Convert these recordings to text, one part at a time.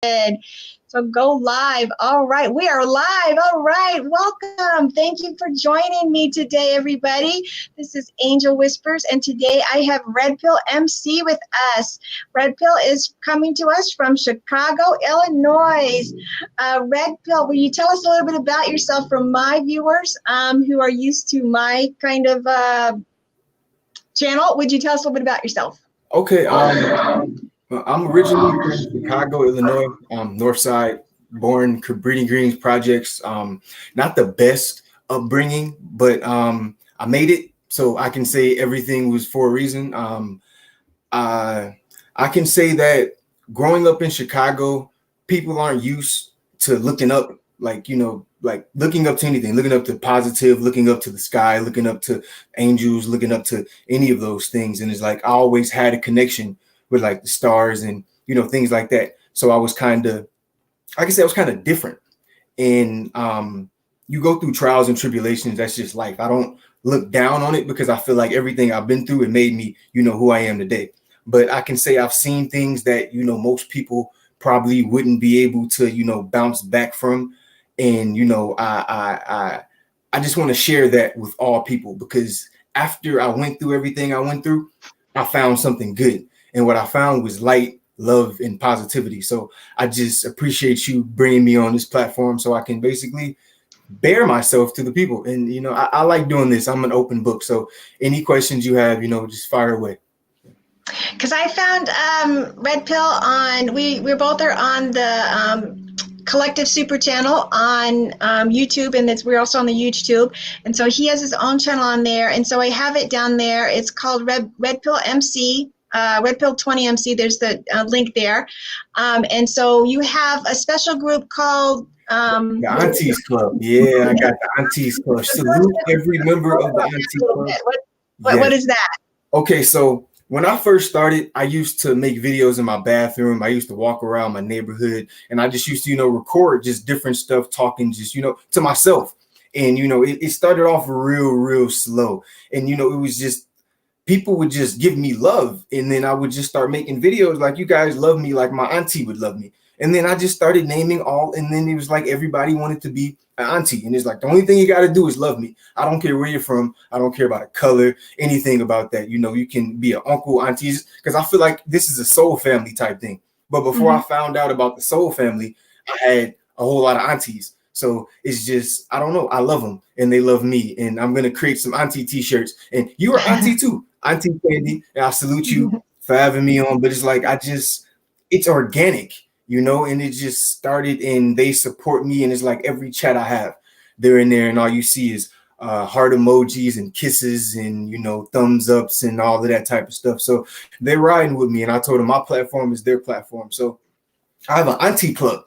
So go live. All right. We are live. All right. Welcome. Thank you for joining me today, everybody. This is Angel Whispers, and today I have RedPill MC with us. RedPill is coming to us from Chicago, Illinois. RedPill, will you tell us a little bit about yourself for my viewers who are used to my kind of channel? Would you tell us a little bit about yourself? Okay. I'm originally from Chicago, Illinois, North Side, born Breeding Greens projects. Not the best upbringing, but I made it, so I can say everything was for a reason. I can say that growing up in Chicago, people aren't used to looking up, like looking up to anything, looking up to positive, looking up to the sky, looking up to angels, looking up to any of those things. And it's like I always had a connection with like the stars and things like that. So I was kind of, I can say I was kind of different. And you go through trials and tribulations. That's just life. I don't look down on it because I feel like everything I've been through, it made me, who I am today. But I can say I've seen things that, most people probably wouldn't be able to, bounce back from. And, I just want to share that with all people, because after I went through everything I went through, I found something good. And what I found was light, love, and positivity. So I just appreciate you bringing me on this platform so I can basically bare myself to the people. And, I like doing this. I'm an open book. So any questions you have, just fire away. Because I found RedPill on, we both are on the Collective Super channel on YouTube, and we're also on the YouTube. And so he has his own channel on there. And so I have it down there. It's called RedPill MC. RedPill 20 MC, there's the link there. And so you have a special group called the Aunties Club. Yeah, I got the Aunties Club. Salute every member of the Aunties Club. What is that? Okay, so when I first started, I used to make videos in my bathroom. I used to walk around my neighborhood, and I just used to, record just different stuff, talking just, to myself. And, it started off real slow. And, it was just, people would just give me love. And then I would just start making videos like, you guys love me like my auntie would love me. And then I just started naming all, and then it was like everybody wanted to be an auntie. And it's like, the only thing you got to do is love me. I don't care where you're from. I don't care about a color, anything about that. You can be an uncle, aunties, because I feel like this is a soul family type thing. But before I found out about the soul family, I had a whole lot of aunties. So it's just, I don't know. I love them and they love me. And I'm going to create some auntie t-shirts. And you are auntie too, Auntie Candy. And I salute you for having me on. But it's like, it's organic, and it just started, and they support me. And it's like every chat I have, they're in there, and all you see is heart emojis and kisses and, thumbs ups and all of that type of stuff. So they're riding with me. And I told them my platform is their platform. So I have an auntie club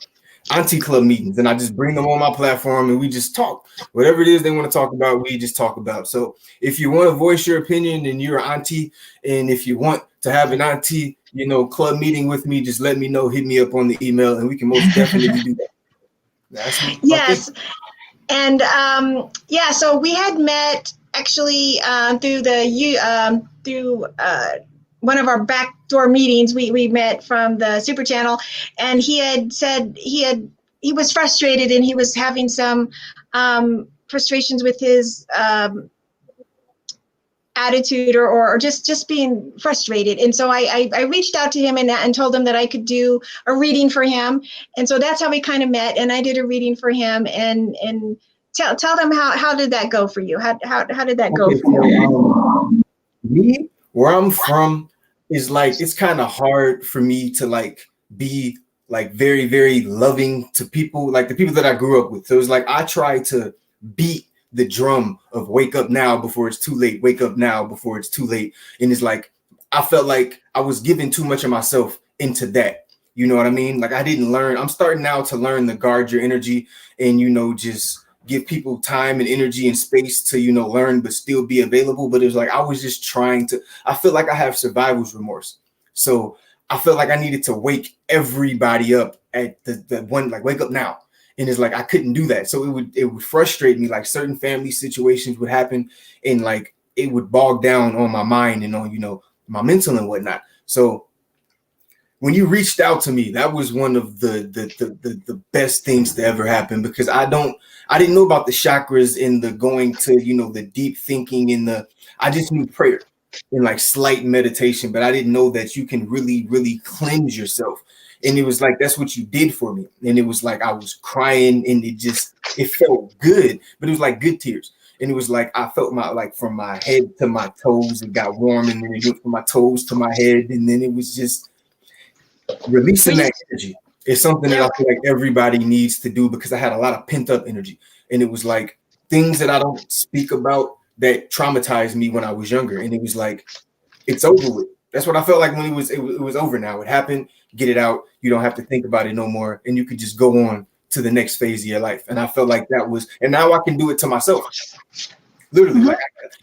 meetings, and I just bring them on my platform and we just talk. Whatever it is they want to talk about, we just talk about. So if you want to voice your opinion and you're an auntie, and if you want to have an auntie, club meeting with me, just let me know, hit me up on the email, and we can most definitely do that. Yes. And so we had met actually through one of our backdoor meetings. We met from the Super Channel, and he had said he was frustrated, and he was having some frustrations with his attitude or just being frustrated. And so I reached out to him and told him that I could do a reading for him. And so that's how we kind of met, and I did a reading for him. And tell them how did that go for you? How did that go for you? Me, where I'm from, is like, it's kind of hard for me to like be like very, very loving to people, like the people that I grew up with. So it's like I try to beat the drum of wake up now before it's too late, wake up now before it's too late. And it's like I felt like I was giving too much of myself into that. You know what I mean? Like I didn't learn. I'm starting now to learn to guard your energy and, just give people time and energy and space to, learn, but still be available. But it was like I was just trying to, I feel like I have survivor's remorse. So I felt like I needed to wake everybody up at the one, like wake up now. And it's like I couldn't do that. So it would frustrate me. Like certain family situations would happen, and like it would bog down on my mind and on, my mental and whatnot. So when you reached out to me, that was one of the best things to ever happen, because I didn't know about the chakras and the going to, the deep thinking and I just knew prayer and like slight meditation, but I didn't know that you can really, really cleanse yourself. And it was like, that's what you did for me. And it was like, I was crying and it felt good, but it was like good tears. And it was like, I felt like from my head to my toes, it got warm, and then it went from my toes to my head. And then it was just releasing that energy. It's something that I feel like everybody needs to do, because I had a lot of pent up energy. And it was like things that I don't speak about that traumatized me when I was younger. And it was like, it's over with. That's what I felt like when it was over now. It happened, get it out. You don't have to think about it no more. And you could just go on to the next phase of your life. And I felt like that was, and now I can do it to myself. Literally, like,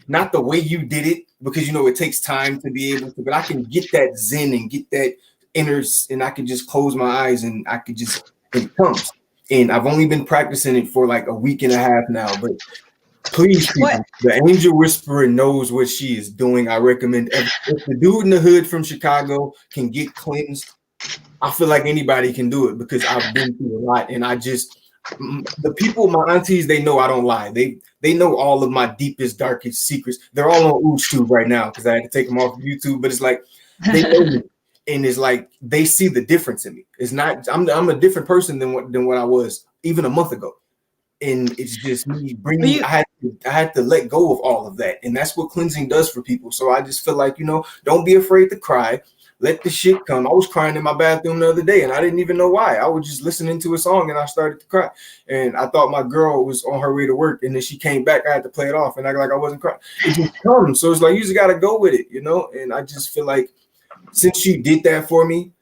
not the way you did it, because, it takes time to be able to, but I can get that zen and get that inner, and I can just close my eyes and I could just, it comes. And I've only been practicing it for like a week and a half now, but please, people, the Angel Whisperer knows what she is doing. I recommend if the dude in the hood from Chicago can get cleansed, I feel like anybody can do it, because I've been through a lot. And the people, my aunties, they know I don't lie. They know all of my deepest, darkest secrets. They're all on YouTube right now because I had to take them off of YouTube. But it's like, they know me. And it's like, they see the difference in me. It's not, I'm a different person than what I was even a month ago. And it's just me bringing, I had to let go of all of that. And that's what cleansing does for people. So I just feel like, don't be afraid to cry. Let the shit come. I was crying in my bathroom the other day, and I didn't even know why. I was just listening to a song, and I started to cry. And I thought my girl was on her way to work, and then she came back. I had to play it off, and I like I wasn't crying. It just comes. So it's like, you just got to go with it, And I just feel like since you did that for me,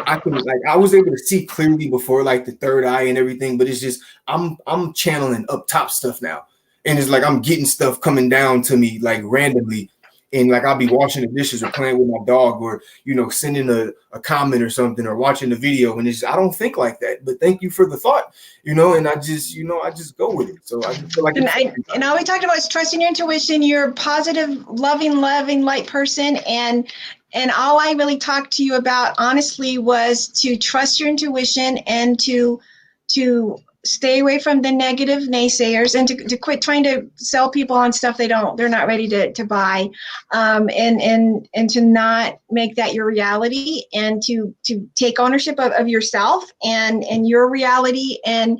I was able to see clearly before, like the third eye and everything. But it's just I'm channeling up top stuff now, and it's like I'm getting stuff coming down to me like randomly. And like I'll be washing the dishes or playing with my dog, or sending a comment or something, or watching the video, and I don't think like that. But thank you for the thought, and I just I just go with it. So I just feel like and all we talked about is trusting your intuition. You're a positive, loving light person, and all I really talked to you about honestly was to trust your intuition and to stay away from the negative naysayers, and to quit trying to sell people on stuff they're not ready to buy, and to not make that your reality, and to take ownership of yourself and your reality, and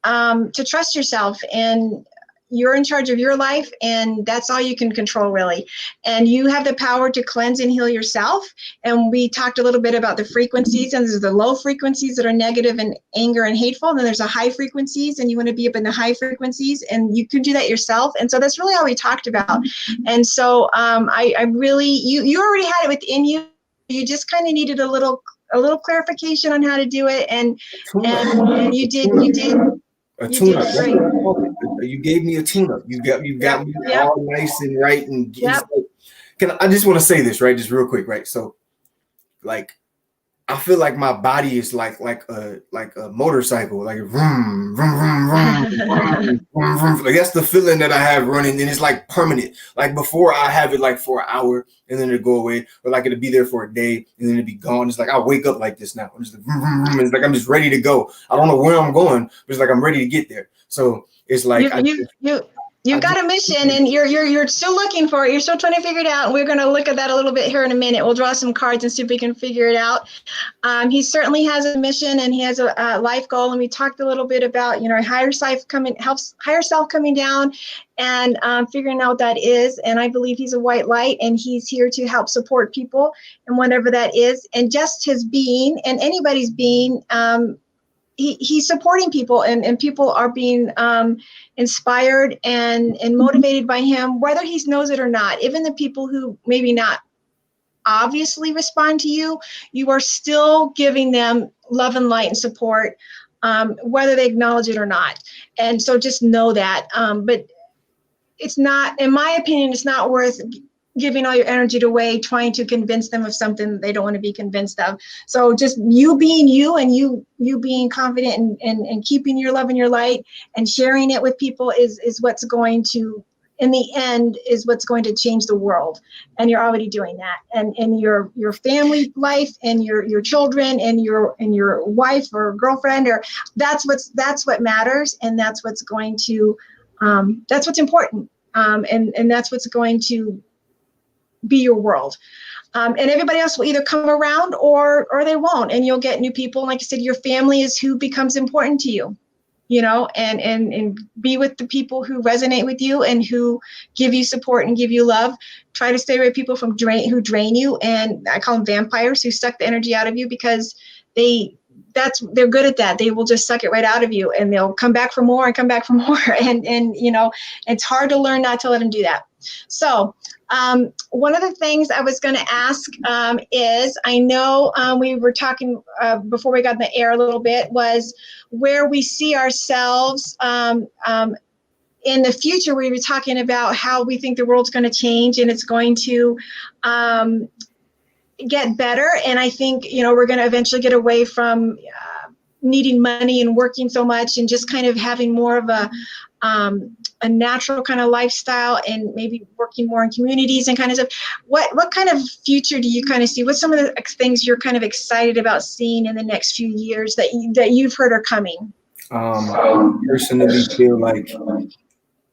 to trust yourself, and you're in charge of your life, and that's all you can control, really. And you have the power to cleanse and heal yourself. And we talked a little bit about the frequencies, and there's the low frequencies that are negative and anger and hateful, and then there's the high frequencies, and you want to be up in the high frequencies, and you can do that yourself. And so that's really all we talked about. And so I really, you already had it within you. You just kind of needed a little clarification on how to do it, and you did. A tune-up. You gave me a tune-up. You got me all nice and right. And I just want to say this, right? Just real quick, right? So, like, I feel like my body is like a motorcycle, like vroom, vroom, vroom, vroom, vroom, vroom. Like that's the feeling that I have running, and it's like permanent. Like before, I have it like for an hour, and then it'll go away, or like it'll be there for a day, and then it'll be gone. It's like I wake up like this now. I'm just like, vroom, vroom, vroom. It's like I'm just ready to go. I don't know where I'm going, but it's like I'm ready to get there. So it's like You've got a mission, and you're still looking for it. You're still trying to figure it out. And we're going to look at that a little bit here in a minute. We'll draw some cards and see if we can figure it out. He certainly has a mission, and he has a life goal. And we talked a little bit about higher self coming down, and figuring out what that is. And I believe he's a white light, and he's here to help support people and whatever that is. And just his being, and anybody's being, he's supporting people, and people are being inspired and motivated by him, whether he knows it or not. Even the people who maybe not obviously respond to you, you are still giving them love and light and support, whether they acknowledge it or not. And so just know that. But it's not, in my opinion, it's not worth giving all your energy away trying to convince them of something they don't want to be convinced of. So just you being you, and you being confident and keeping your love and your light and sharing it with people is what's going to in the end is what's going to change the world. And you're already doing that. And in your family life and your children and your wife or girlfriend, or that's what matters, and that's what's going to that's what's important. And that's what's going to be your world. And everybody else will either come around or they won't, and you'll get new people. And like I said, your family is who becomes important to you, and be with the people who resonate with you and who give you support and give you love. Try to stay away from people who drain you, and I call them vampires, who suck the energy out of you, because they're good at that. They will just suck it right out of you, and they'll come back for more and come back for more. And it's hard to learn not to let them do that. So one of the things I was going to ask is, I know we were talking before we got in the air a little bit, was where we see ourselves in the future. We were talking about how we think the world's going to change and it's going to get better. And I think, we're going to eventually get away from needing money and working so much, and just kind of having more of a natural kind of lifestyle, and maybe working more in communities and kind of stuff. What kind of future do you kind of see? What's some of the things you're kind of excited about seeing in the next few years that you've heard are coming? I personally feel like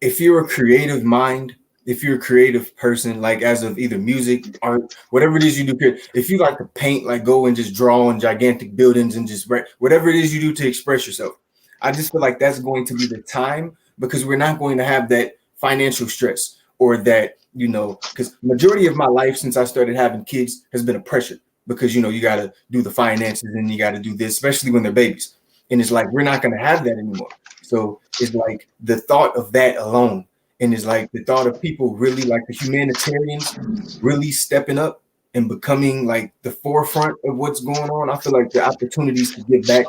if you're a creative mind, if you're a creative person, like as of either music, art, whatever it is you do, if you like to paint, like go and just draw on gigantic buildings and just write, whatever it is you do to express yourself, I just feel like that's going to be the time, because we're not going to have that financial stress, or that, because majority of my life since I started having kids has been a pressure, because, you got to do the finances and you got to do this, especially when they're babies. And it's like, we're not going to have that anymore. So it's like the thought of that alone, and it's like the thought of people really, like the humanitarians, really stepping up and becoming like the forefront of what's going on. I feel like the opportunities to give back.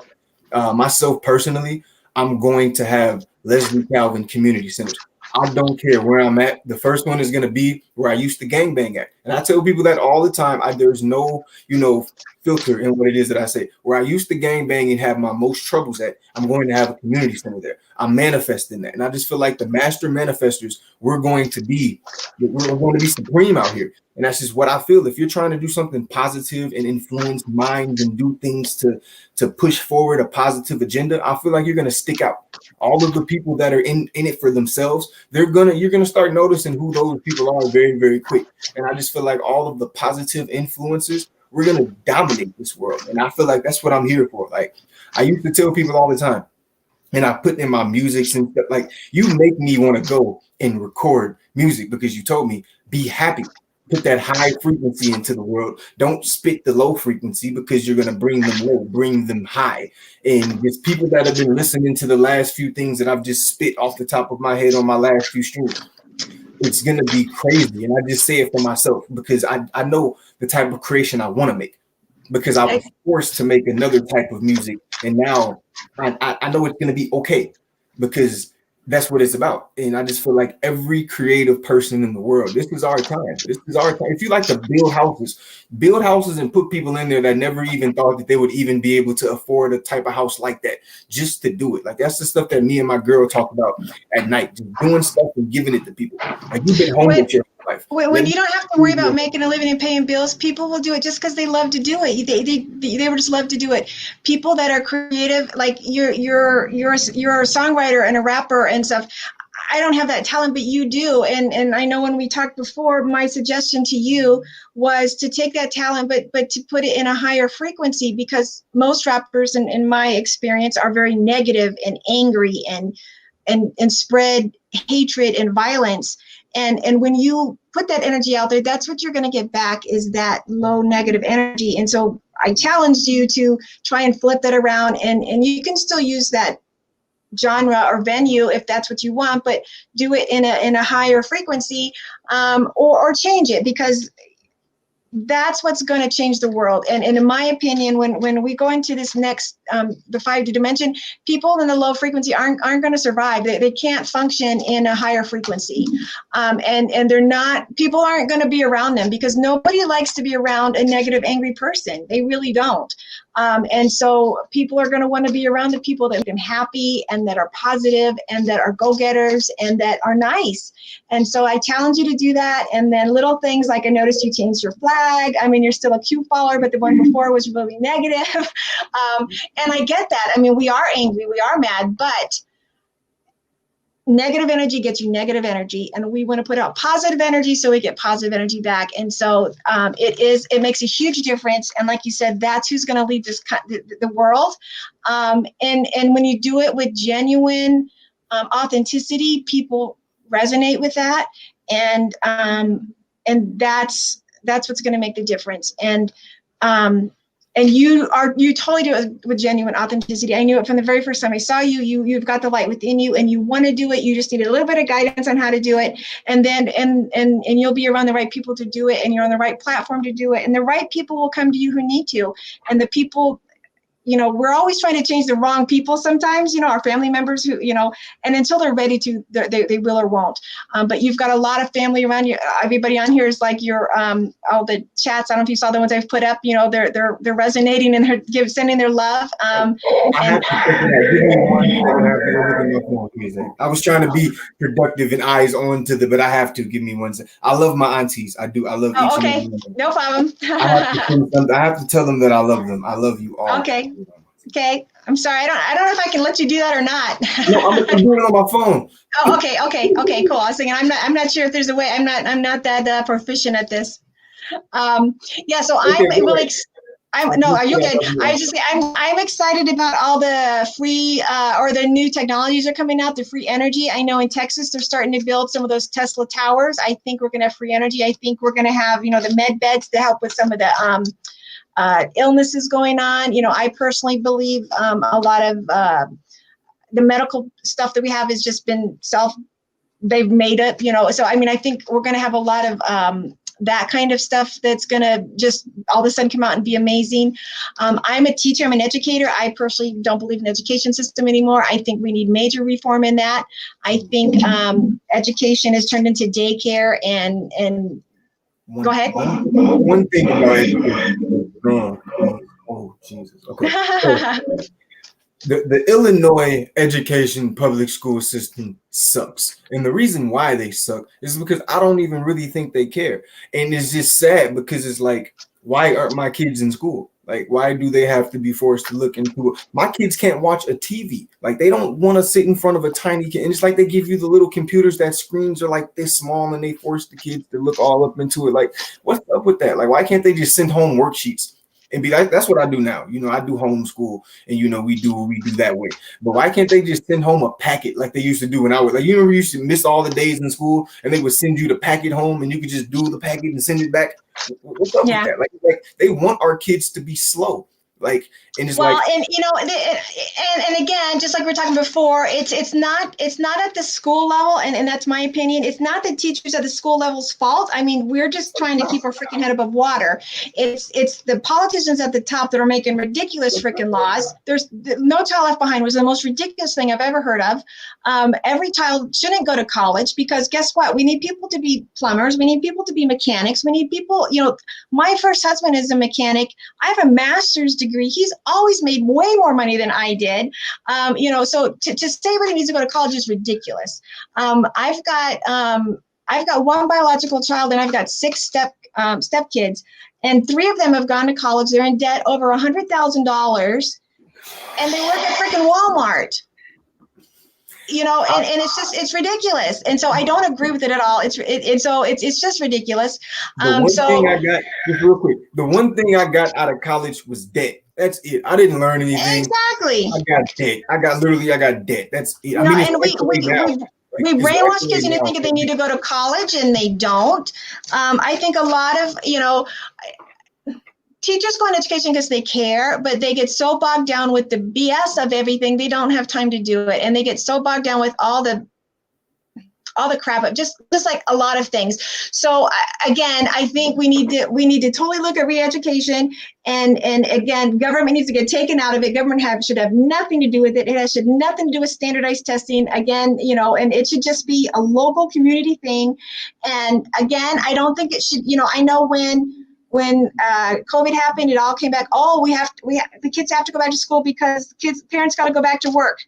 Myself personally, I'm going to have Leslie Calvin community centers. I don't care where I'm at. The first one is going to be where I used to gangbang at. And I tell people that all the time. There's no, filter in what it is that I say. Where I used to gangbang and have my most troubles at, I'm going to have a community center there. I'm manifesting that. And I just feel like the master manifestors, we're going to be supreme out here. And that's just what I feel. If you're trying to do something positive and influence minds and do things to push forward a positive agenda, I feel like you're going to stick out. All of the people that are in it for themselves, you're gonna start noticing who those people are very, very quick. And I just feel like all of the positive influencers, we're gonna dominate this world. And I feel like that's what I'm here for. Like I used to tell people all the time, and I put in my music and stuff, like, you make me want to go and record music, because you told me be happy. Put that high frequency into the world. Don't spit the low frequency, because you're going to bring them low, bring them high. And there's people that have been listening to the last few things that I've just spit off the top of my head on my last few streams. It's going to be crazy. And I just say it for myself, because I know the type of creation I want to make, because I was forced to make another type of music. And now I know it's going to be okay, because that's what it's about. And I just feel like every creative person in the world, this is our time. This is our time. If you like to build houses and put people in there that never even thought that they would even be able to afford a type of house like that, just to do it. Like, that's the stuff that me and my girl talk about at night, just doing stuff and giving it to people. Like, you've been homeless your life. When you don't have to worry about making a living and paying bills, people will do it just because they love to do it. They would just love to do it. People that are creative, like you're a songwriter and a rapper and stuff. I don't have that talent, but you do. And I know when we talked before, my suggestion to you was to take that talent, but to put it in a higher frequency, because most rappers, in my experience, are very negative and angry and spread hatred and violence. And when you put that energy out there, that's what you're going to get back, is that low negative energy. And so I challenged you to try and flip that around, and you can still use that genre or venue if that's what you want, but do it in a higher frequency, or change it, because that's what's going to change the world. And in my opinion, when we go into this next the 5D dimension, people in the low frequency aren't going to survive. They can't function in a higher frequency, and they're not. People aren't going to be around them, because nobody likes to be around a negative, angry person. They really don't. And so people are going to want to be around the people that make them happy and that are positive and that are go-getters and that are nice. And so I challenge you to do that. And then little things like I noticed you changed your flag. I mean, you're still a Q follower, but the one before was really negative. And I get that. I mean, we are angry, we are mad, but negative energy gets you negative energy, and we want to put out positive energy so we get positive energy back. And so it makes a huge difference. And like you said, that's who's going to lead the world. And when you do it with genuine authenticity, people resonate with that, and that's what's going to make the difference. And you totally do it with genuine authenticity. I knew it from the very first time I saw you. You've got the light within you, and you want to do it. You just need a little bit of guidance on how to do it, and then and you'll be around the right people to do it, and you're on the right platform to do it, and the right people will come to you who need to, and the people. We're always trying to change the wrong people sometimes, our family members who, and until they're ready to, they will or won't. But you've got a lot of family around you. Everybody on here is like your, all the chats. I don't know if you saw the ones I've put up, they're resonating and they're sending their love. I have to take that. Give me 1 second. I have to go look at my phone, please. I was trying to be productive and eyes on to but I have to give me 1 second. I love my aunties. I do. I love each okay. and every one. No problem. I have to tell them that I love them. I love you all. Okay. Okay. I'm sorry. I don't know if I can let you do that or not. No, I'm doing it on my phone. Oh, okay. Cool. I was thinking I'm not sure if there's a way. I'm not that proficient at this. Yeah. So Okay, are you good? I'm excited about all the free or the new technologies are coming out, the free energy. I know in Texas they're starting to build some of those Tesla towers. I think we're going to have free energy. I think we're going to have the med beds to help with some of the illnesses going on. I personally believe a lot of the medical stuff that we have has just been they've made it, so I mean, I think we're going to have a lot of that kind of stuff that's going to just all of a sudden come out and be amazing. I'm a teacher, I'm an educator. I personally don't believe in the education system anymore. I think we need major reform in that. I think education has turned into daycare and go ahead. One thing about education. Oh, Jesus. Okay. So, the Illinois education public school system sucks. And the reason why they suck is because I don't even really think they care. And it's just sad because it's like, why aren't my kids in school? Like, why do they have to be forced to look into it? My kids can't watch a TV. Like, they don't want to sit in front of a tiny kid. And it's like they give you the little computers that screens are like this small and they force the kids to look all up into it. Like, what's up with that? Like, why can't they just send home worksheets? And be like, that's what I do now. I do homeschool and, we do that way. But why can't they just send home a packet like they used to do when I was like, we used to miss all the days in school and they would send you the packet home and you could just do the packet and send it back. What's up with that? Like they want our kids to be slow. Like, and it's and again, just like we were talking before, it's not at the school level, and that's my opinion. It's not the teachers at the school level's fault. I mean, we're just trying to keep our freaking head above water. It's the politicians at the top that are making ridiculous freaking laws. There's No Child Left Behind was the most ridiculous thing I've ever heard of. Every child shouldn't go to college because guess what? We need people to be plumbers. We need people to be mechanics. We need people. My first husband is a mechanic. I have a master's degree. He's always made way more money than I did. So to say what he needs to go to college is ridiculous. I've got one biological child and I've got 6 step kids, and 3 of them have gone to college. They're in debt over $100,000, and they work at freaking Walmart. And it's ridiculous. And so I don't agree with it at all. It's just ridiculous. The one thing I got out of college was debt. That's it. I didn't learn anything. Exactly. I got debt. I got debt. That's it. We brainwash kids into thinking they need to go to college and they don't. I think a lot of, teachers go in education because they care, but they get so bogged down with the BS of everything, they don't have time to do it. And they get so bogged down with all the crap of just like a lot of things. So again, I think we need to totally look at re-education, and again, government needs to get taken out of it. Government should have nothing to do with it. It should nothing to do with standardized testing. Again, and it should just be a local community thing. And again, I don't think it should. I know when when COVID happened, it all came back. Oh, the kids have to go back to school because parents got to go back to work.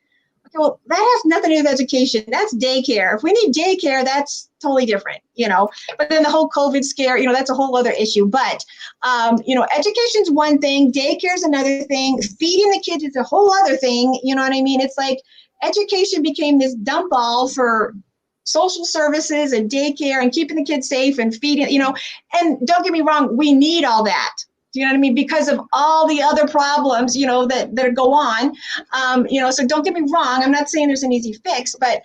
Okay, well, that has nothing to do with education. That's daycare. If we need daycare, that's totally different, But then the whole COVID scare, that's a whole other issue. But, education's one thing. Daycare is another thing. Feeding the kids is a whole other thing. You know what I mean? It's like education became this dump all for social services and daycare and keeping the kids safe and feeding, and don't get me wrong, we need all that. Do you know what I mean? Because of all the other problems, that go on, so don't get me wrong. I'm not saying there's an easy fix, but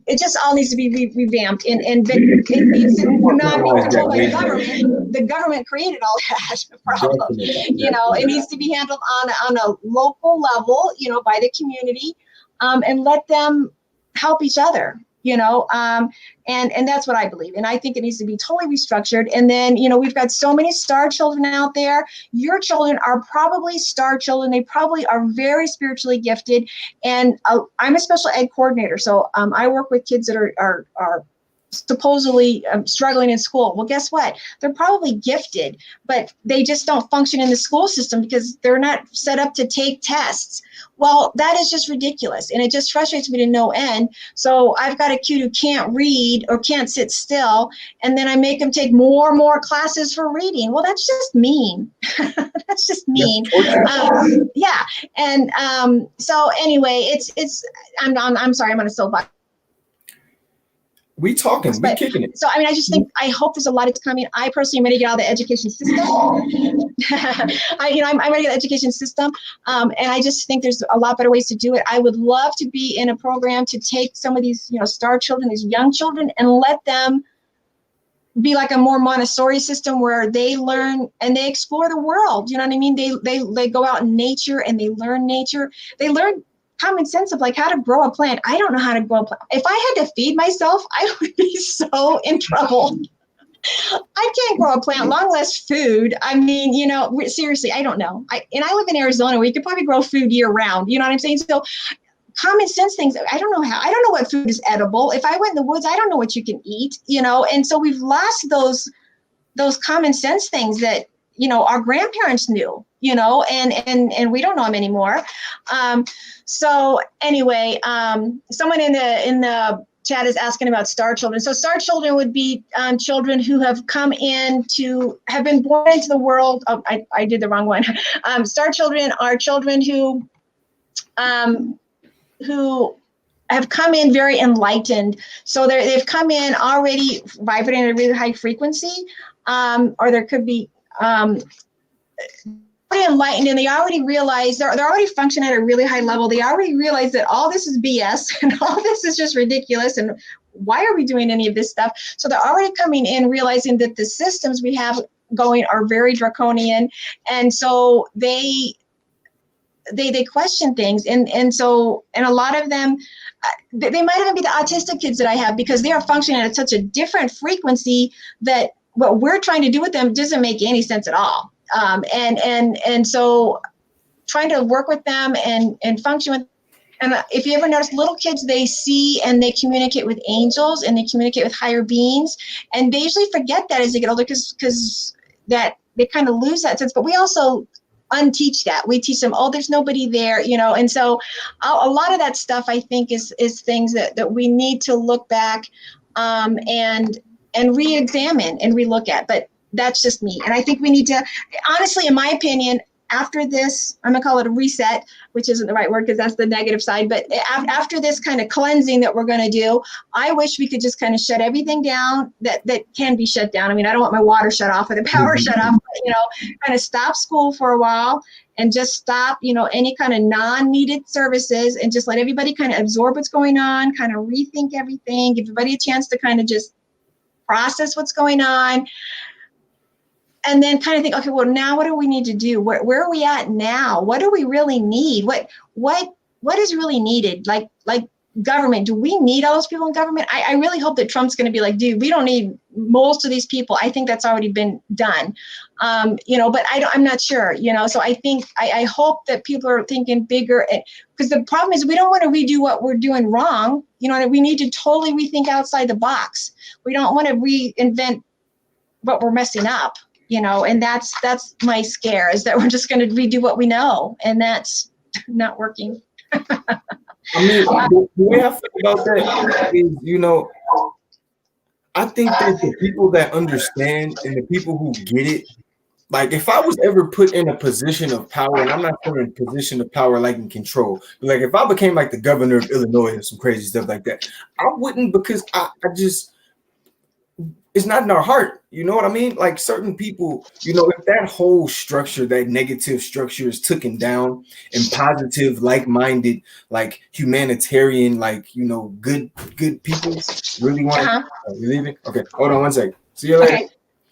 it just all needs to be revamped and it needs to not be controlled by the government. The government created all that problem. It needs to be handled on a local level, by the community, and let them help each other. And that's what I believe. And I think it needs to be totally restructured. And then, we've got so many star children out there. Your children are probably star children. They probably are very spiritually gifted. And I'm a special ed coordinator. So I work with kids that are supposedly struggling in school. Well, guess what? They're probably gifted, but they just don't function in the school system because they're not set up to take tests. Well, that is just ridiculous. And it just frustrates me to no end. So I've got a kid who can't read or can't sit still. And then I make them take more and more classes for reading. Well, that's just mean. That's just mean. Yeah. And so anyway, I'm sorry, I'm on a soapbox. We kicking it. So, I just think, I hope there's a lot that's coming. I personally am ready to get out of the education system. I'm ready to get the education system. And I just think there's a lot better ways to do it. I would love to be in a program to take some of these, star children, these young children, and let them be like a more Montessori system where they learn and they explore the world. You know what I mean? They go out in nature and they learn nature. They learn common sense of like how to grow a plant. I don't know how to grow a plant. If I had to feed myself, I would be so in trouble. I can't grow a plant, long less food. Seriously, I don't know. I live in Arizona where you could probably grow food year round. You know what I'm saying? So common sense things, I don't know how. I don't know what food is edible. If I went in the woods, I don't know what you can eat, and so we've lost those common sense things that, our grandparents knew, and we don't know them anymore. So anyway, someone in the chat is asking about star children. So star children would be children who have come in have been born into the world. Oh, I did the wrong one. Star children are children who have come in very enlightened. So they've come in already vibrating at a really high frequency, or there could be enlightened, and they already realize they're already functioning at a really high level. They already realize that all this is BS and all this is just ridiculous, and why are we doing any of this stuff? So they're already coming in realizing that the systems we have going are very draconian, and so they question things, and a lot of them, they might even be the autistic kids that I have, because they are functioning at such a different frequency that what we're trying to do with them doesn't make any sense at all. And so trying to work with them and function with, and if you ever notice, little kids, they see and they communicate with angels and they communicate with higher beings, and they usually forget that as they get older because that they kind of lose that sense. But we also unteach that. We teach them, oh, there's nobody there, and so a lot of that stuff, I think, is things that we need to look back and re-examine and relook at. But that's just me. And I think we need to, honestly, in my opinion, after this, I'm going to call it a reset, which isn't the right word because that's the negative side. But after this kind of cleansing that we're going to do, I wish we could just kind of shut everything down that can be shut down. I don't want my water shut off or the power shut off, but, kind of stop school for a while and just stop, any kind of non-needed services, and just let everybody kind of absorb what's going on, kind of rethink everything, give everybody a chance to kind of just process what's going on. And then kind of think, okay, well, now what do we need to do? Where are we at now? What do we really need? What is really needed? Like government, do we need all those people in government? I really hope that Trump's going to be like, dude, we don't need most of these people. I think that's already been done. But I'm not sure, so I think, I hope that people are thinking bigger, because the problem is we don't want to redo what we're doing wrong. We need to totally rethink outside the box. We don't want to reinvent what we're messing up. and that's my scare, is that we're just going to redo what we know, and that's not working. I mean, the way I feel about that is, I think that the people that understand and the people who get it, like if I was ever put in a position of power, and I'm not saying in a position of power like in control, but like if I became like the governor of Illinois or some crazy stuff like that, I wouldn't, because I just, it's not in our heart. You know what I mean? Like certain people, if that whole structure, that negative structure is taken down, and positive, like-minded, like humanitarian, like, good people really want to. You leaving? Okay, hold on one second. See you later. Okay.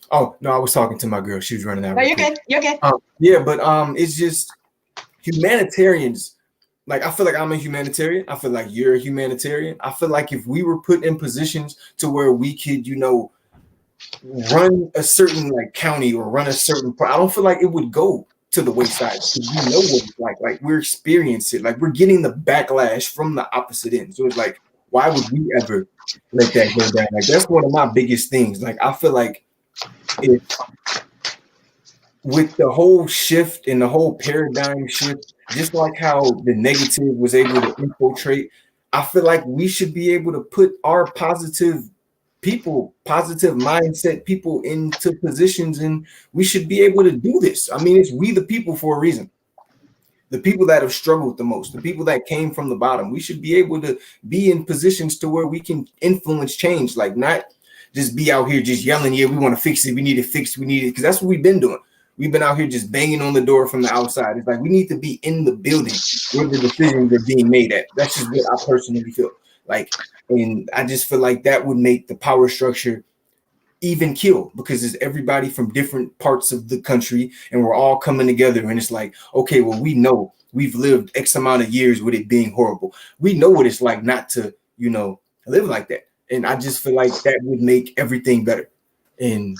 Oh no, I was talking to my girl. She was running out. No, you're good. You're good. Yeah, but it's just humanitarians. Like I feel like I'm a humanitarian. I feel like you're a humanitarian. I feel like if we were put in positions to where we could, run a certain like county or run a certain, I don't feel like it would go to the wayside, because we know what it's like we're experiencing it, like we're getting the backlash from the opposite end. So it's like, why would we ever let that go down? Like that's one of my biggest things. Like I feel like if with the whole shift and the whole paradigm shift, just like how the negative was able to infiltrate, I feel like we should be able to put our positive mindset people into positions, and we should be able to do this. I mean, it's we the people for a reason. The people that have struggled the most, the people that came from the bottom, we should be able to be in positions to where we can influence change, like not just be out here just yelling, yeah, we want to fix it, we need it fixed, we need it, because that's what we've been doing. We've been out here just banging on the door from the outside. It's like we need to be in the building where the decisions are being made at. That's just what I personally feel like. And I just feel like that would make the power structure even kill, because it's everybody from different parts of the country and we're all coming together. And it's like, okay, well, we know we've lived X amount of years with it being horrible. We know what it's like not to, live like that. And I just feel like that would make everything better. And,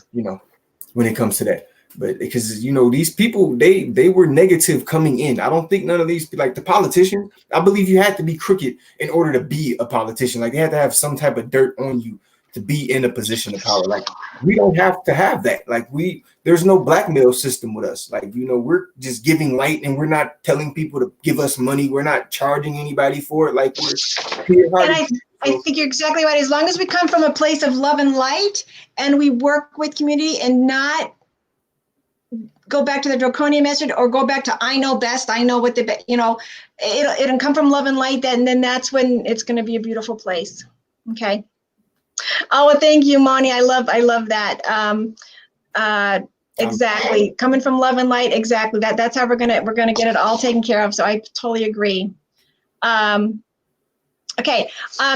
when it comes to that. But because these people, they were negative coming in. I don't think none of these, like the politicians, I believe you had to be crooked in order to be a politician. Like they had to have some type of dirt on you to be in a position of power. Like we don't have to have that. Like there's no blackmail system with us. Like, we're just giving light, and we're not telling people to give us money. We're not charging anybody for it. Like I think you're exactly right. As long as we come from a place of love and light, and we work with community and not go back to the draconian method or go back to I know best, I know what the it'll come from love and light, and then that's when it's going to be a beautiful place. Okay. Oh, well, thank you, Moni. I love that. Exactly. Coming from love and light. Exactly. That's how we're gonna get it all taken care of. So I totally agree. Okay.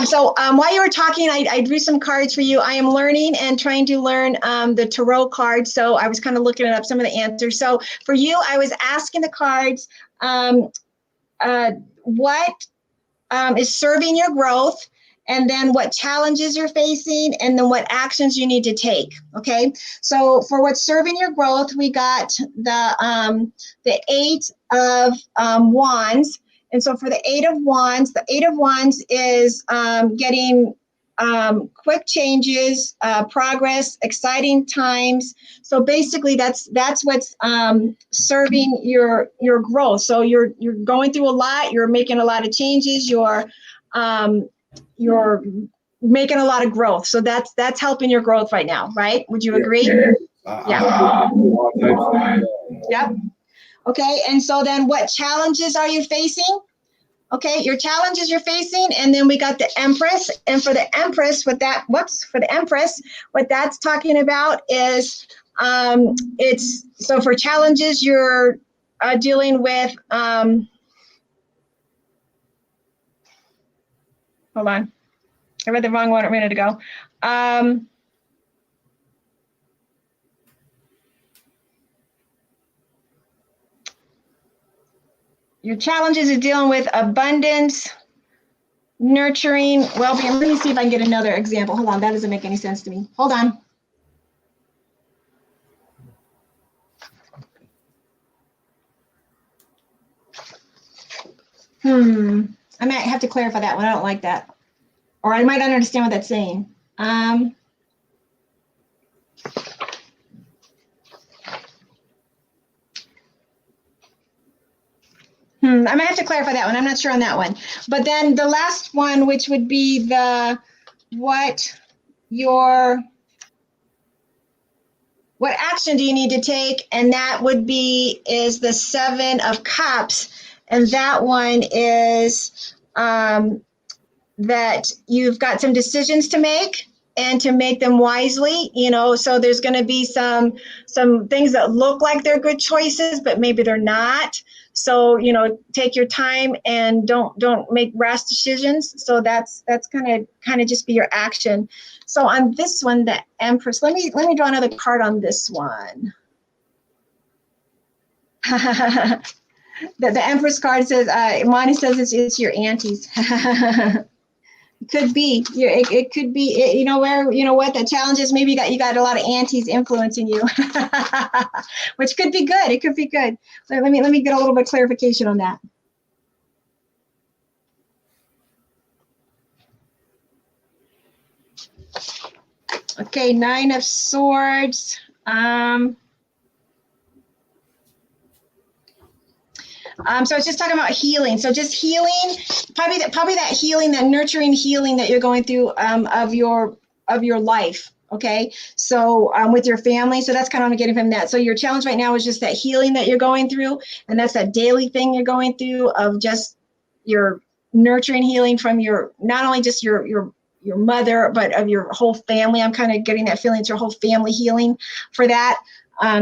So while you were talking, I drew some cards for you. I am learning and trying to learn the tarot cards. So I was kind of looking up some of the answers. So for you, I was asking the cards, what is serving your growth, and then what challenges you're facing, and then what actions you need to take. Okay, so for what's serving your growth, we got the 8 of Wands. And so for the 8 of Wands is getting quick changes, progress, exciting times. So basically that's what's serving your growth. So you're going through a lot, you're making a lot of changes, you're making a lot of growth. So that's helping your growth right now, right? Would you agree? Yeah. Yep. Okay, and so then what challenges are you facing? Okay, your challenges you're facing, and then we got the Empress. And for the Empress, what that's talking about is it's so for challenges you're dealing with. Hold on, I read the wrong one a minute ago. Your challenges are dealing with abundance, nurturing, well-being. Let me see if I can get another example. Hold on, that doesn't make any sense to me. Hold on. I might have to clarify that one. I don't like that. Or I might not understand what that's saying. I might have to clarify that one. I'm not sure on that one. But then the last one, which would be the what action do you need to take? And that would be is the 7 of Cups. And that one is that you've got some decisions to make and to make them wisely, so there's going to be some things that look like they're good choices, but maybe they're not. So, take your time and don't make rash decisions. So that's kind of just be your action. So on this one, the Empress, let me draw another card on this one. The Empress card says, Monty says it's your aunties. Could be. It could be. You know what the challenge is? Maybe you got a lot of aunties influencing you, which could be good. It could be good. Let me get a little bit of clarification on that. Okay, 9 of Swords. So it's just talking about healing. So just healing, probably that healing, that nurturing healing that you're going through of your life. Okay, so with your family. So that's kind of what I'm getting from that. So your challenge right now is just that healing that you're going through, and that's that daily thing you're going through of just your nurturing healing from your, not only just your mother, but of your whole family. I'm kind of getting that feeling it's your whole family healing for that.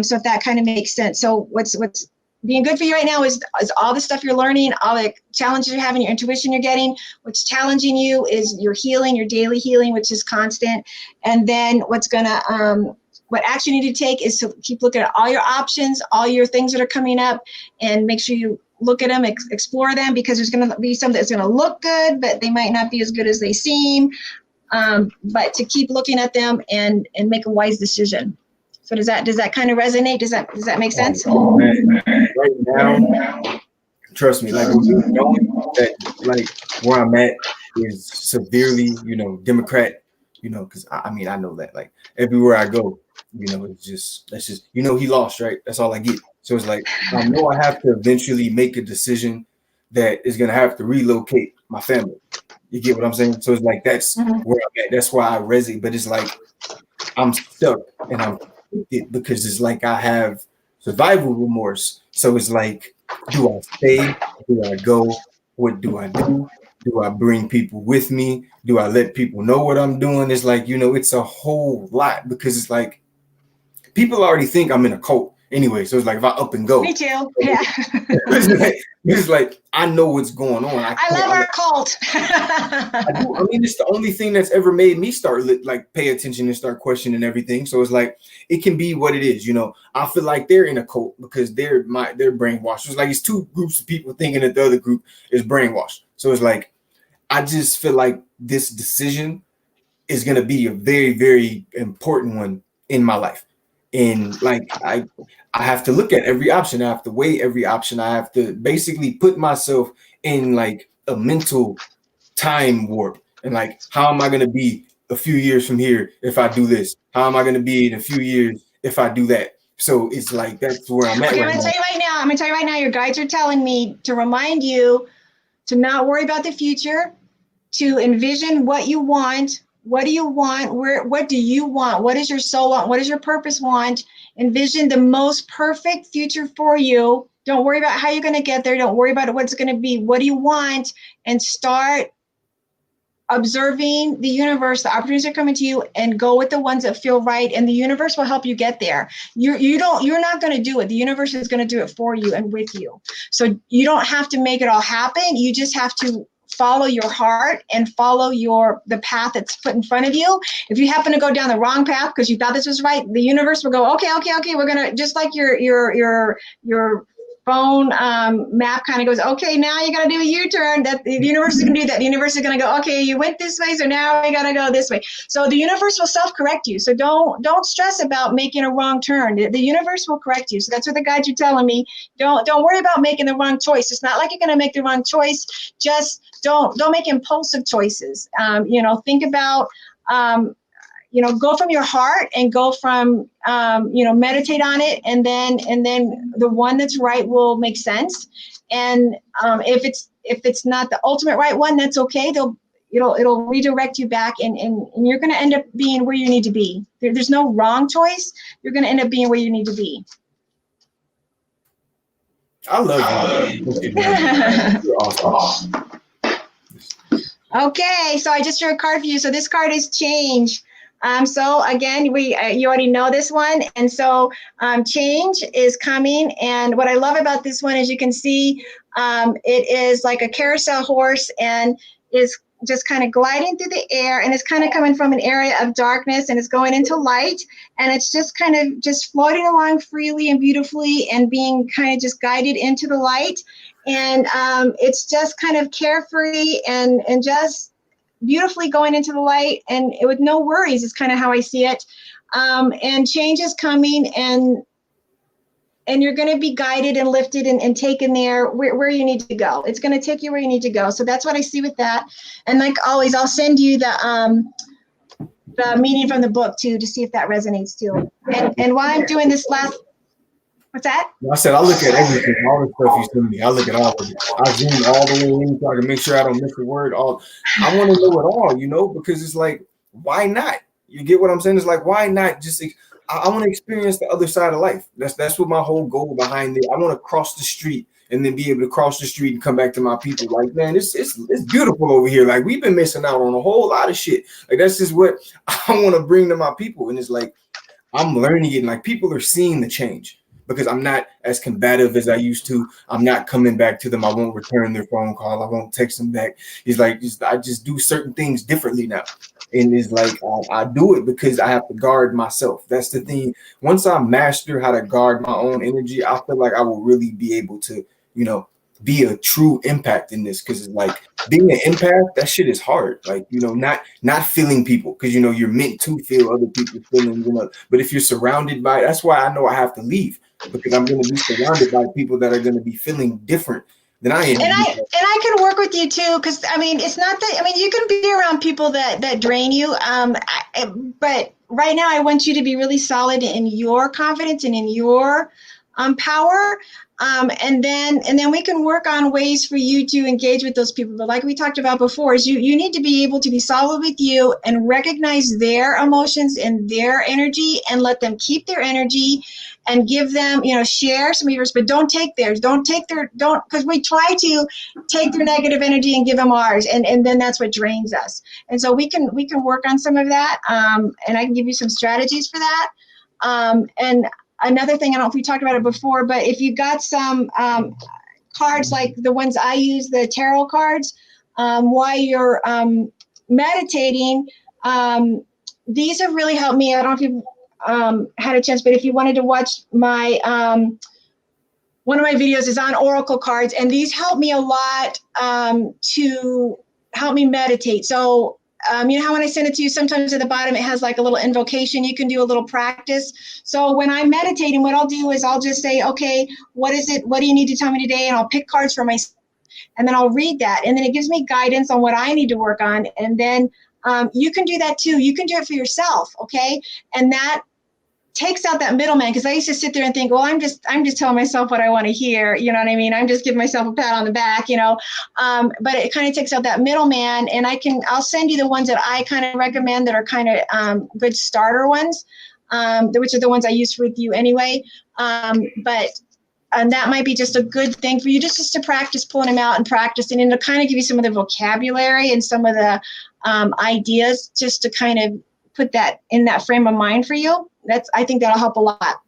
So if that kind of makes sense. So what's being good for you right now is all the stuff you're learning, all the challenges you're having, your intuition you're getting. What's challenging you is your healing, your daily healing, which is constant. And then what action you need to take is to keep looking at all your options, all your things that are coming up, and make sure you look at them, explore them, because there's going to be some that's going to look good, but they might not be as good as they seem. But to keep looking at them and make a wise decision. So does that kind of resonate? Does that make sense? Oh, man. Right now, trust me, like with me knowing that like where I'm at is severely, Democrat, because I mean I know that like everywhere I go, it's just he lost, right? That's all I get. So it's like I know I have to eventually make a decision that is gonna have to relocate my family. You get what I'm saying? So it's like that's where I'm at. That's why I resonate. But it's like I'm stuck and I'm because it's like I have survival remorse. So it's like, do I stay? Do I go? What do I do? Do I bring people with me? Do I let people know what I'm doing? It's like, it's a whole lot because it's like people already think I'm in a cult anyway. So it's like if I up and go. Me too. Yeah. It's like I know what's going on. I love our cult. I do. I mean, it's the only thing that's ever made me start like pay attention and start questioning everything. So it's like it can be what it is. I feel like they're in a cult because they're brainwashed. It's like it's two groups of people thinking that the other group is brainwashed. So it's like I just feel like this decision is going to be a very, very important one in my life. And like I have to look at every option. I have to weigh every option. I have to basically put myself in like a mental time warp. And like, how am I going to be a few years from here if I do this? How am I going to be in a few years if I do that? So it's like that's where I'm at. Okay, I'm going to tell you right now. Your guides are telling me to remind you to not worry about the future, to envision what you want. What do you want? What do you want? What does your soul want? What does your purpose want? Envision the most perfect future for you. Don't worry about how you're going to get there. Don't worry about what's going to be. What do you want? And start observing the universe. The opportunities are coming to you, and go with the ones that feel right. And the universe will help you get there. You're not going to do it. The universe is going to do it for you and with you. So you don't have to make it all happen. You just have to follow your heart and follow the path that's put in front of you. If you happen to go down the wrong path because you thought this was right, the universe will go, okay, we're gonna, just like your phone map kind of goes, okay, now you got to do a U-turn. That the universe is going to do that. The universe is going to go, okay, you went this way, so now we got to go this way. So the universe will self-correct you. So don't stress about making a wrong turn. The universe will correct you. So that's what the guides are telling me. Don't worry about making the wrong choice. It's not like you're going to make the wrong choice. Just don't make impulsive choices. Think about go from your heart and go from, meditate on it. And then the one that's right will make sense. And if it's not the ultimate right one, that's okay. It'll redirect you back, and you're going to end up being where you need to be. There's no wrong choice. You're going to end up being where you need to be. I love you. You're awesome. Okay, so I just drew a card for you. So this card is change. So again, you already know this one, and so change is coming. And what I love about this one is you can see it is like a carousel horse, and is just kind of gliding through the air, and it's kind of coming from an area of darkness, and it's going into light, and it's just kind of just floating along freely and beautifully, and being kind of just guided into the light. And it's just kind of carefree and just beautifully going into the light, and with no worries is kind of how I see it. And change is coming, and you're going to be guided and lifted and taken there where you need to go. It's going to take you where you need to go. So that's what I see with that. And like always, I'll send you the meaning from the book too, to see if that resonates too. And while I'm doing this last, what's that? I said I look at everything, all the stuff you send me. I look at all of it. I zoom all the way in so I can make sure I don't miss a word. I want to know it all, because it's like, why not? You get what I'm saying? It's like, why not just? I want to experience the other side of life. That's what my whole goal behind it. I want to cross the street and then be able to cross the street and come back to my people. Like, man, it's beautiful over here. Like, we've been missing out on a whole lot of shit. Like, that's just what I want to bring to my people. And it's like, I'm learning it, and like, people are seeing the change. Because I'm not as combative as I used to. I'm not coming back to them. I won't return their phone call. I won't text them back. It's like, I just do certain things differently now. And it's like, I do it because I have to guard myself. That's the thing. Once I master how to guard my own energy, I feel like I will really be able to, be a true impact in this. Because it's like, being an empath, that shit is hard. Like, not feeling people, because, you're meant to feel other people's feelings. But if you're surrounded by, that's why I know I have to leave. Because I'm going to be surrounded by people that are going to be feeling different than I am. And I can work with you too, because it's not that. You can be around people that drain you. But right now, I want you to be really solid in your confidence and in your power. And then we can work on ways for you to engage with those people. But like we talked about before, is you need to be able to be solid with you and recognize their emotions and their energy, and let them keep their energy, and give them, share some of yours, but don't take theirs. Because we try to take their negative energy and give them ours, and then that's what drains us. And so we can work on some of that, and I can give you some strategies for that. And another thing, I don't know if we talked about it before, but if you got some cards like the ones I use, the tarot cards, while you're meditating, these have really helped me. I don't know if you've had a chance, but if you wanted to watch my one of my videos is on oracle cards, and these help me a lot to help me meditate. So you know how when I send it to you, sometimes at the bottom it has like a little invocation. You can do a little practice. So when I'm meditating, what I'll do is I'll just say, okay, what is it? What do you need to tell me today? And I'll pick cards for myself, and then I'll read that, and then it gives me guidance on what I need to work on. And then you can do that too. You can do it for yourself, okay? And that takes out that middleman, because I used to sit there and think, well, I'm just telling myself what I want to hear. You know what I mean? I'm just giving myself a pat on the back, but it kind of takes out that middleman, and I'll send you the ones that I kind of recommend that are kind of good starter ones, which are the ones I use with you anyway. But that might be just a good thing for you, just to practice pulling them out and practicing, and to kind of give you some of the vocabulary and some of the ideas, just to kind of put that in that frame of mind for you. I think that'll help a lot.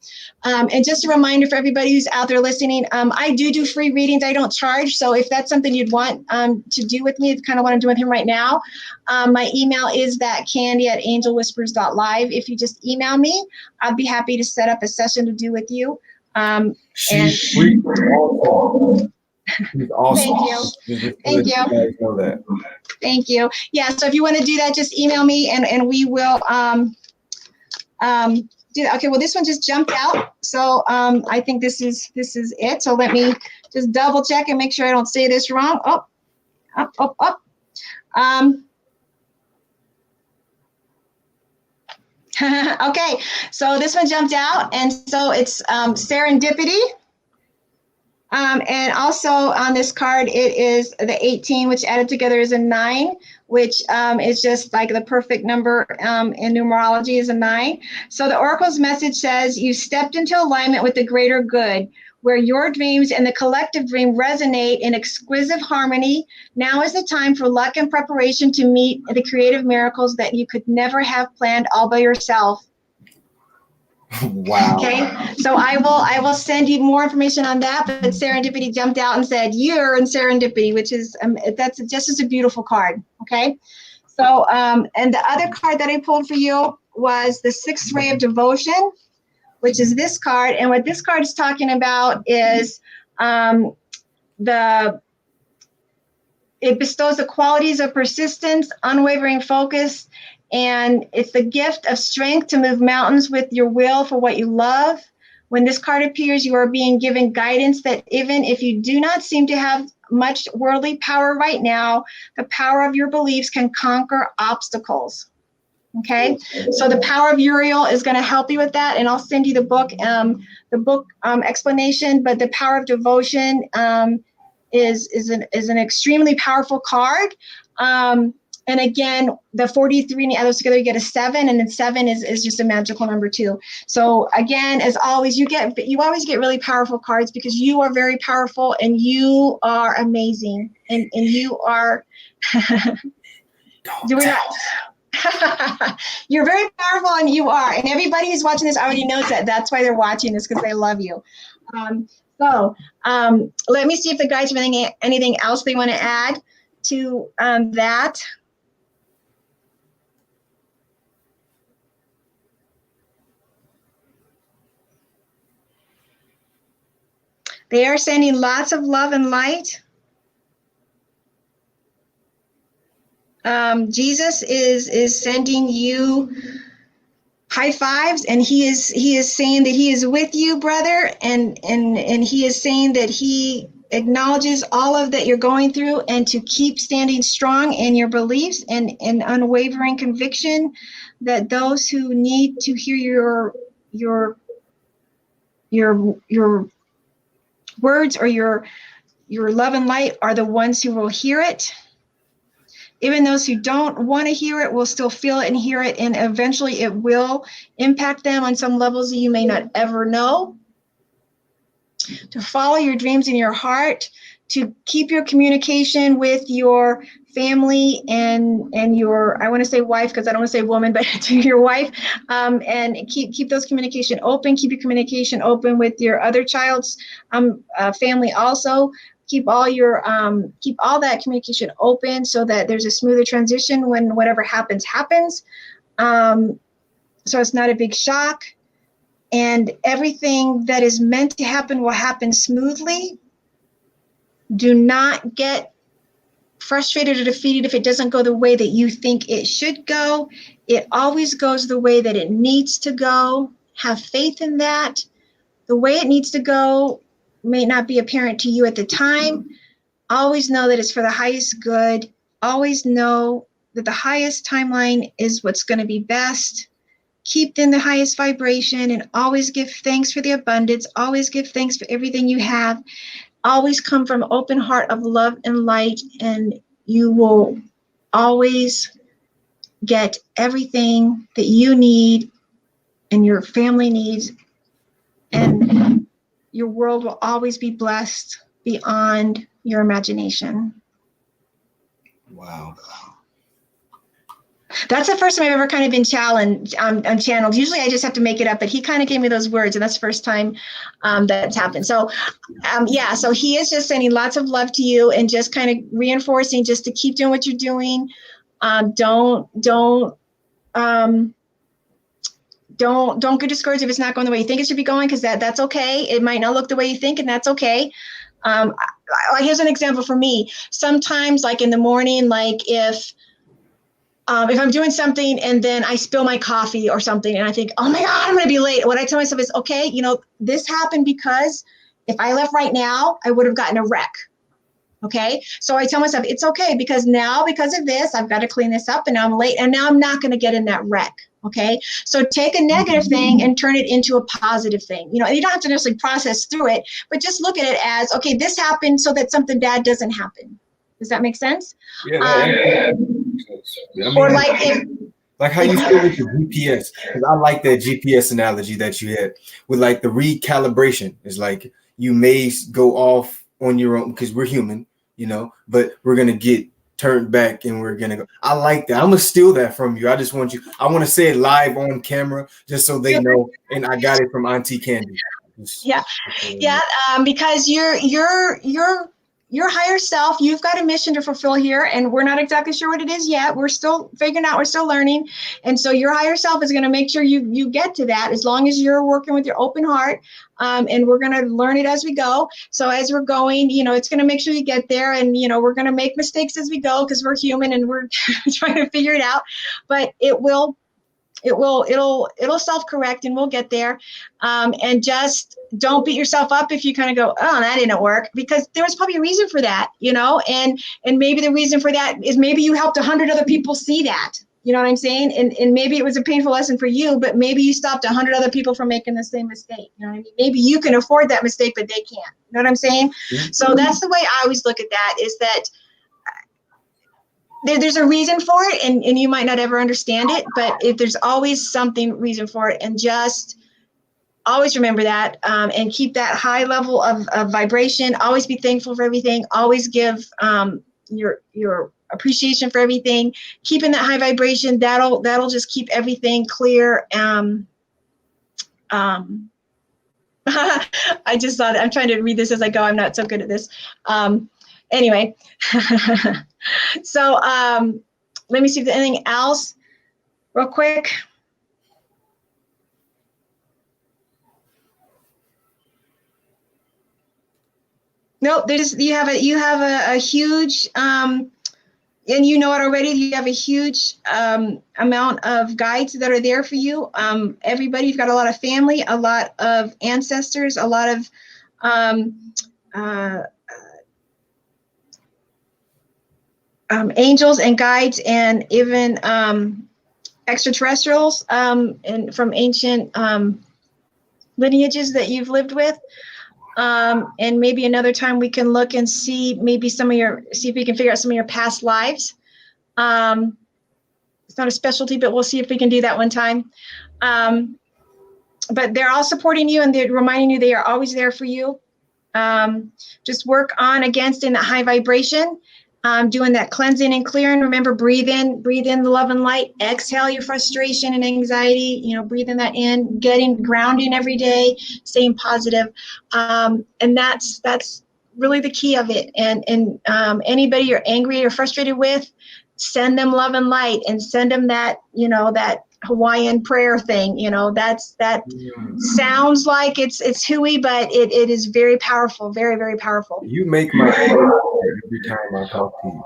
And just a reminder for everybody who's out there listening, I do free readings. I don't charge. So if that's something you'd want to do with me, it's kind of what I'm doing with him right now. My email is thatcandy@angelwhispers.live. If you just email me, I'd be happy to set up a session to do with you. She's awesome. Thank you. Thank you. Know that. Thank you. Yeah. So if you want to do that, just email me, and we will do that. Okay. Well, this one just jumped out, so I think this is it. So let me just double check and make sure I don't say this wrong. Up. Okay. So this one jumped out, and so it's serendipity. And also on this card, it is the 18, which added together is a 9, which is just like the perfect number in numerology is a 9. So the Oracle's message says, you stepped into alignment with the greater good, where your dreams and the collective dream resonate in exquisite harmony. Now is the time for luck and preparation to meet the creative miracles that you could never have planned all by yourself. Wow. Okay, so I will send you more information on that. But Serendipity jumped out and said you're in serendipity, which is that's just as a beautiful card. Okay, so and the other card that I pulled for you was the sixth ray of devotion, which is this card. And what this card is talking about is it bestows the qualities of persistence, unwavering focus, and it's the gift of strength to move mountains with your will for what you love. When this card appears, you are being given guidance that even if you do not seem to have much worldly power right now, the power of your beliefs can conquer obstacles. Okay, so the power of Uriel is going to help you with that, and I'll send you the book explanation. But the power of devotion is an extremely powerful card. And again, the 43 and the others together, you get a 7, and then 7 is just a magical number too. So again, as always, you always get really powerful cards because you are very powerful and you are amazing, and you are do we not? You're very powerful, and you are. And everybody who's watching this already knows that. That's why they're watching this, because they love you. So let me see if the guys have anything else they want to add to that. They are sending lots of love and light. Jesus is sending you high fives, and he is saying that he is with you, brother, and he is saying that he acknowledges all of that you're going through, and to keep standing strong in your beliefs and unwavering conviction that those who need to hear your words or your love and light are the ones who will hear it. Even those who don't want to hear it will still feel it and hear it, and eventually it will impact them on some levels that you may not ever know. To follow your dreams in your heart, to keep your communication with your family and your, I want to say wife because I don't want to say woman, but to your wife, and keep those communication open. Keep your communication open with your other child's family also. Keep all that communication open so that there's a smoother transition when whatever happens. So it's not a big shock, and everything that is meant to happen will happen smoothly. Do not get frustrated or defeated if it doesn't go the way that you think it should go. It always goes the way that it needs to go. Have faith in that. The way it needs to go may not be apparent to you at the time. Always know that it's for the highest good. Always know that the highest timeline is what's going to be best. Keep in the highest vibration, and always give thanks for the abundance. Always give thanks for everything you have. Always come from an open heart of love and light, and you will always get everything that you need and your family needs, and your world will always be blessed beyond your imagination. Wow. That's the first time I've ever kind of been channeled. Usually I just have to make it up, but he kind of gave me those words, and that's the first time that's happened. So, so he is just sending lots of love to you and just kind of reinforcing just to keep doing what you're doing. Don't get discouraged if it's not going the way you think it should be going, because that's okay. It might not look the way you think, and that's okay. Here's an example for me. Sometimes, like in the morning, like if I'm doing something and then I spill my coffee or something and I think, oh my God, I'm going to be late. What I tell myself is, okay, this happened because if I left right now, I would have gotten a wreck. Okay. So I tell myself it's okay because of this, I've got to clean this up, and now I'm late, and now I'm not going to get in that wreck. Okay, so take a negative thing and turn it into a positive thing. You know, you don't have to necessarily process through it, but just look at it as, okay, this happened so that something bad doesn't happen. Does that make sense? Yeah, that makes sense. I mean, Or like if like how you said with the GPS, because I like that GPS analogy that you had with like the recalibration. It's like you may go off on your own because we're human, you know, but we're gonna get turned back and we're gonna go. I like that. I'm gonna steal that from you. I just want you. I want to say it live on camera just so they know. And I got it from Auntie Candy. Yeah, because your higher self, you've got a mission to fulfill here, and we're not exactly sure what it is yet. We're still figuring out, we're still learning. And so your higher self is going to make sure you get to that, as long as you're working with your open heart. And we're going to learn it as we go. So as we're going, you know, it's going to make sure you get there. And, you know, we're going to make mistakes as we go because we're human and we're trying to figure it out. But it'll self-correct and we'll get there. And just don't beat yourself up if you kind of go, oh, that didn't work, because there was probably a reason for that, you know, and maybe the reason for that is maybe you helped 100 other people see that, you know what I'm saying? And maybe it was a painful lesson for you, but maybe you stopped 100 other people from making the same mistake. You know what I mean? Maybe you can afford that mistake, but they can't. You know what I'm saying? Mm-hmm. So that's the way I always look at that, is that there's a reason for it, and you might not ever understand it, but if there's always something reason for it, and just always remember that, and keep that high level of vibration. Always be thankful for everything. Always give your appreciation for everything. Keeping that high vibration, that'll just keep everything clear. I just thought, I'm trying to read this as I go. I'm not so good at this. Anyway, so let me see if there's anything else real quick. No, you have a huge, and you know it already, you have a huge amount of guides that are there for you. Everybody, you've got a lot of family, a lot of ancestors, a lot of angels and guides, and even extraterrestrials, and from ancient lineages that you've lived with. And maybe another time we can look and see maybe see if we can figure out some of your past lives. It's not a specialty, but we'll see if we can do that one time. But they're all supporting you, and they're reminding you they are always there for you. Just work on against in that high vibration, doing that cleansing and clearing. Remember, breathe in the love and light. Exhale your frustration and anxiety. You know, breathing that in, grounding every day, staying positive. And that's really the key of it. And anybody you're angry or frustrated with, send them love and light, and send them that, you know, that Hawaiian prayer thing. You know, that sounds like it's hooey, but it is very powerful, very, very powerful. You make my eyes water every time I talk to you.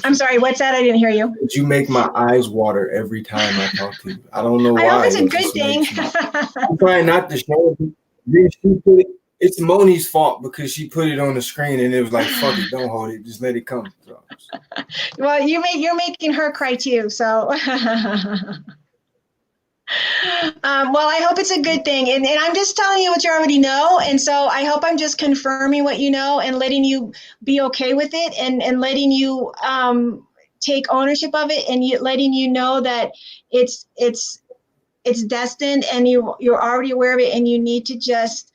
I'm sorry, what's that? I didn't hear you. You make my eyes water every time I talk to you. I don't know why. I hope it's a good thing. I'm trying not to show it. It's Moni's fault because she put it on the screen and it was like, fuck it, don't hold it, just let it come. So. Well, you're making her cry too, so. Well, I hope it's a good thing. And I'm just telling you what you already know. And so I hope I'm just confirming what you know and letting you be okay with it, and letting you take ownership of it, and letting you know that it's destined, and you're already aware of it, and you need to just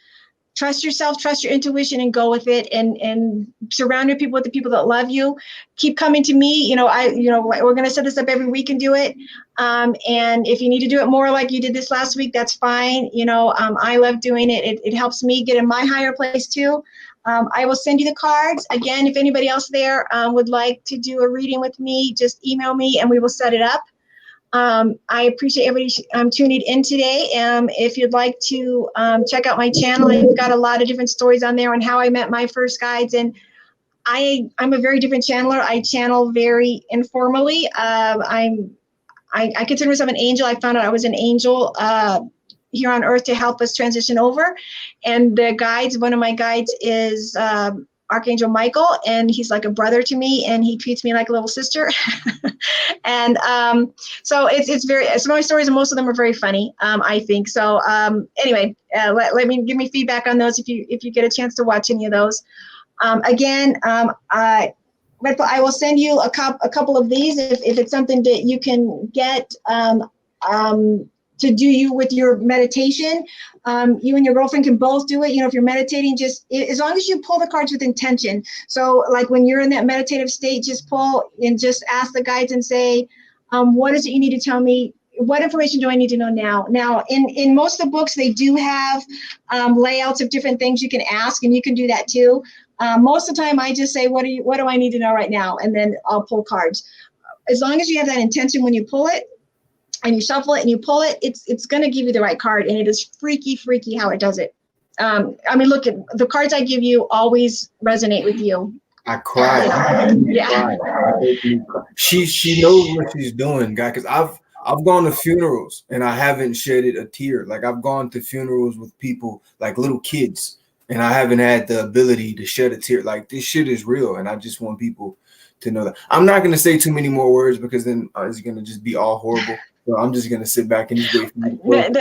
trust yourself, trust your intuition, and go with it, and surround your people with the people that love you. Keep coming to me. We're going to set this up every week and do it. And if you need to do it more like you did this last week, that's fine. I love doing it. It helps me get in my higher place too. I will send you the cards. Again, if anybody else there would like to do a reading with me, just email me and we will set it up. I appreciate everybody tuning in today. If you'd like to check out my channel, I've got a lot of different stories on there on how I met my first guides. And I'm a very different channeler. I channel very informally. I consider myself an angel. I found out I was an angel here on earth to help us transition over. And the guides, one of my guides is Archangel Michael, and he's like a brother to me, and he treats me like a little sister. And so it's very, some of my stories, and most of them are very funny, I think. So anyway, give me feedback on those if you get a chance to watch any of those. Again, RedPill, I will send you a couple of these if it's something that you can get to do you with your meditation. You and your girlfriend can both do it. You know, if you're meditating, just as long as you pull the cards with intention. So like when you're in that meditative state, just pull and just ask the guides and say, what is it you need to tell me? What information do I need to know now? Now, in most of the books, they do have layouts of different things you can ask, and you can do that too. Most of the time, I just say, what do I need to know right now? And then I'll pull cards. As long as you have that intention when you pull it, and you shuffle it and you pull it, it's going to give you the right card, and it is freaky how it does it. I mean, look, at the cards I give you always resonate with you. I cried. Yeah. She knows what she's doing, guy. Because I've gone to funerals and I haven't shedded a tear. Like I've gone to funerals with people like little kids, and I haven't had the ability to shed a tear. Like this shit is real, and I just want people to know that. I'm not going to say too many more words because then it's going to just be all horrible. So I'm just going to sit back and just wait for you.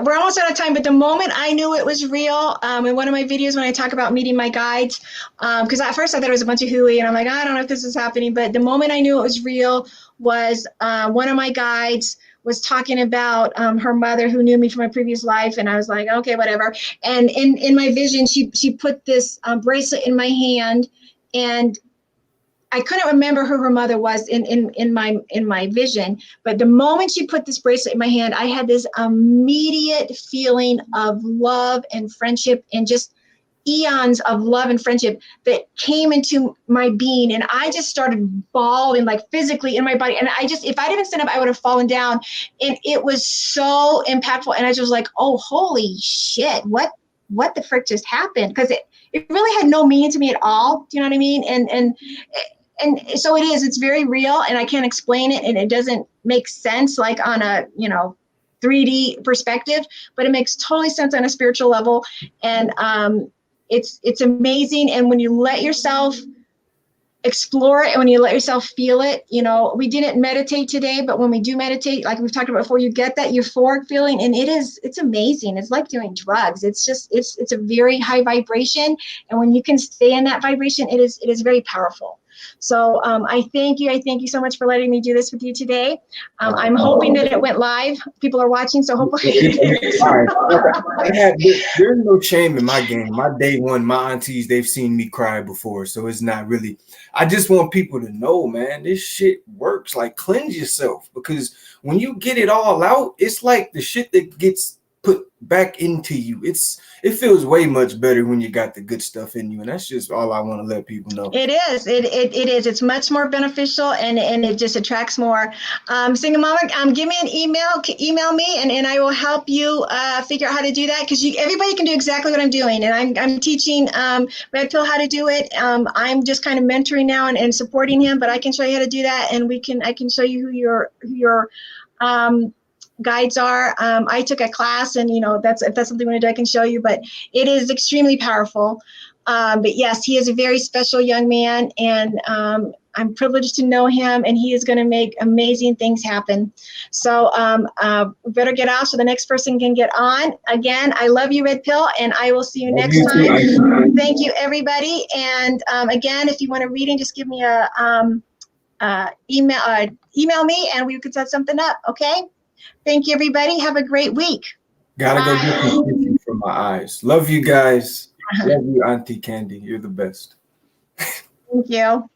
We're almost out of time, but the moment I knew it was real, in one of my videos when I talk about meeting my guides, because at first I thought it was a bunch of hooey, and I'm like, I don't know if this is happening, but the moment I knew it was real was one of my guides was talking about her mother who knew me from my previous life, and I was like, okay, whatever. And in my vision, she put this bracelet in my hand, and I couldn't remember who her mother was in my vision, but the moment she put this bracelet in my hand, I had this immediate feeling of love and friendship, and just eons of love and friendship that came into my being, and I just started bawling, like physically in my body. And if I didn't stand up, I would have fallen down. And it was so impactful, and I just was like, oh, holy shit, what the frick just happened? Because it really had no meaning to me at all. Do you know what I mean? And so it's very real, and I can't explain it, and it doesn't make sense like on a 3D perspective, but it makes totally sense on a spiritual level. And it's amazing. And when you let yourself explore it, and when you let yourself feel it, we didn't meditate today, but when we do meditate, like we've talked about before, you get that euphoric feeling, and it's amazing. It's like doing drugs. It's a very high vibration, and when you can stay in that vibration, it is very powerful. So I thank you so much for letting me do this with you today. I'm hoping that it went live. People are watching, so hopefully. There's no shame in my game. My day one, my aunties, they've seen me cry before, so it's not really. I just want people to know, man, this shit works. Like, cleanse yourself, because when you get it all out, it's like the shit that gets put back into you. It feels way much better when you got the good stuff in you, and that's just all I want to let people know. It is. It is. It's much more beneficial, and it just attracts more. Single Mama, give me an email me, and I will help you figure out how to do that, because everybody can do exactly what I'm doing, and I'm teaching RedPill how to do it. I'm just kind of mentoring now and supporting him, but I can show you how to do that, and I can show you who your guides are. I took a class, and if that's something you want to do, I can show you, but it is extremely powerful. But yes, he is a very special young man, and I'm privileged to know him, and he is going to make amazing things happen. So we better get off so the next person can get on. Again, I love you, RedPill, and I will see you next time. Thank you, everybody. And again, if you want a reading, just give me a email me, and we could set something up. Okay. Thank you, everybody. Have a great week. Gotta go get some tissue from my eyes. Love you guys. Love you, Auntie Candy. You're the best. Thank you.